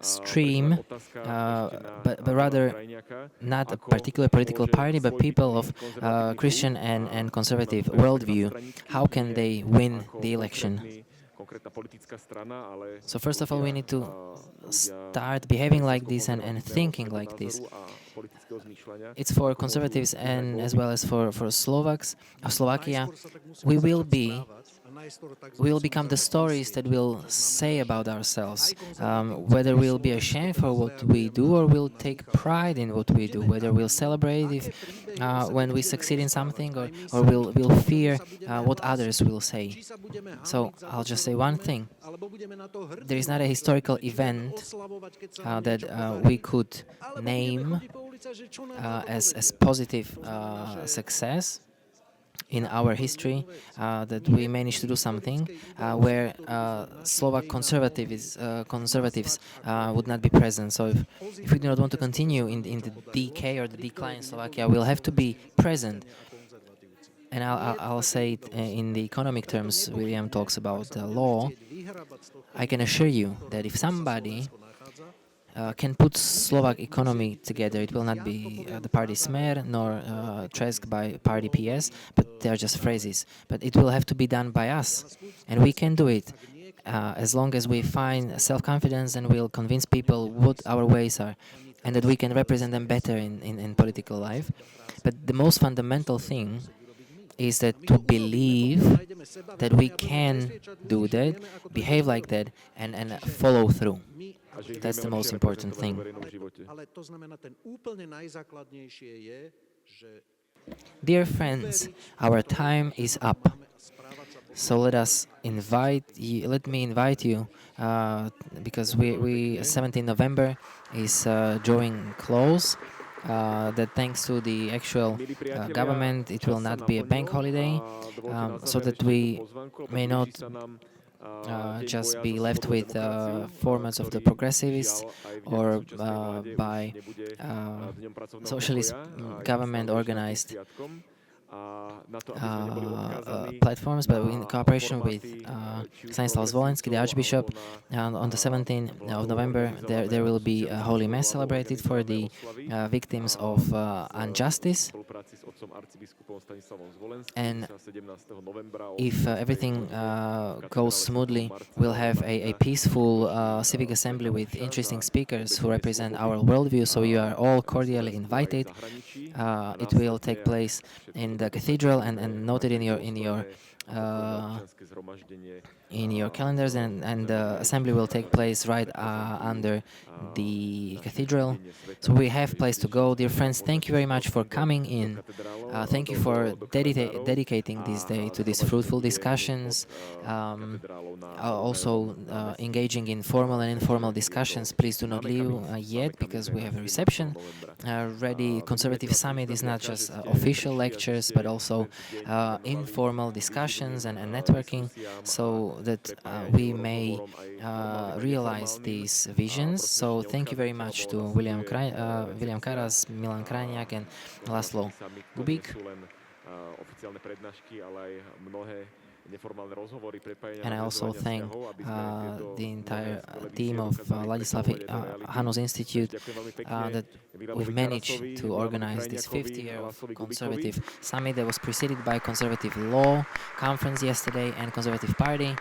stream, but rather not a particular political party, but people of Christian and conservative worldview, how can they win the election? So first of all, we need to start behaving like this and thinking like this. It's for conservatives and as well as for Slovaks, Slovakia. We will become the stories that we'll say about ourselves, whether we'll be ashamed for what we do or we'll take pride in what we do, whether we'll celebrate if when we succeed in something, or we'll fear what others will say. So I'll just say one thing: there is not a historical event that we could name as positive success in our history, that we managed to do something where Slovak conservatives would not be present. So if we do not want to continue in the decay or the decline in Slovakia, we'll have to be present. And I'll say it in the economic terms. Viliam talks about the law. I can assure you that if somebody can put Slovak economy together, it will not be the party Smer nor Tresk by party PS, but they are just phrases. But it will have to be done by us, and we can do it as long as we find self-confidence and we'll convince people what our ways are, and that we can represent them better in political life. But the most fundamental thing is that to believe that we can do that, behave like that, and follow through. That's the most important thing. Dear friends, our time is up. So let me invite you, because we 17 November is drawing close. That thanks to the actual government, it will not be a bank holiday, so that we may not just be left with formats of the progressivists or by socialist government organized platforms, but in cooperation with Stanislav Zvolenský, the Archbishop. On the 17th of November, there will be a Holy Mass celebrated for the victims of injustice. And if everything goes smoothly, we'll have a peaceful civic assembly with interesting speakers who represent our worldview, so you are all cordially invited. It will take place in the cathedral, and noted in your calendars, and the assembly will take place right under the cathedral. So we have place to go. Dear friends, thank you very much for coming in. Thank you for dedicating this day to these fruitful discussions. Also engaging in formal and informal discussions. Please do not leave yet, because we have a reception ready. Conservative Summit is not just official lectures, but also informal discussions and networking, so that we may realize these visions. So thank you very much to Viliam Karas, Milan Krajniak, and Laszlo Kubik. And I also thank the entire team of Ladislav Hanos Institute that we've managed to organize this 5th year of Conservative Summit that was preceded by Conservative Law Conference yesterday and Conservative Party.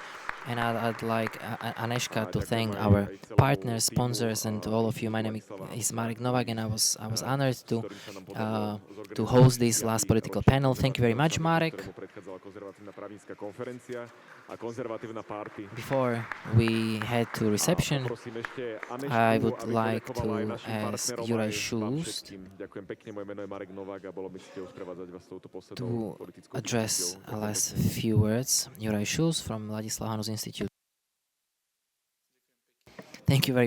And I'd like Aneška to thank our partners, sponsors, and to all of you. My name is Marek Novak, and I was honored to host this last political panel. Thank you very much, Marek. Before we head to reception, I would like to ask Juraj Šust to address the last few words. Juraj Šust from Ladislav Hanus Institute. Thank you very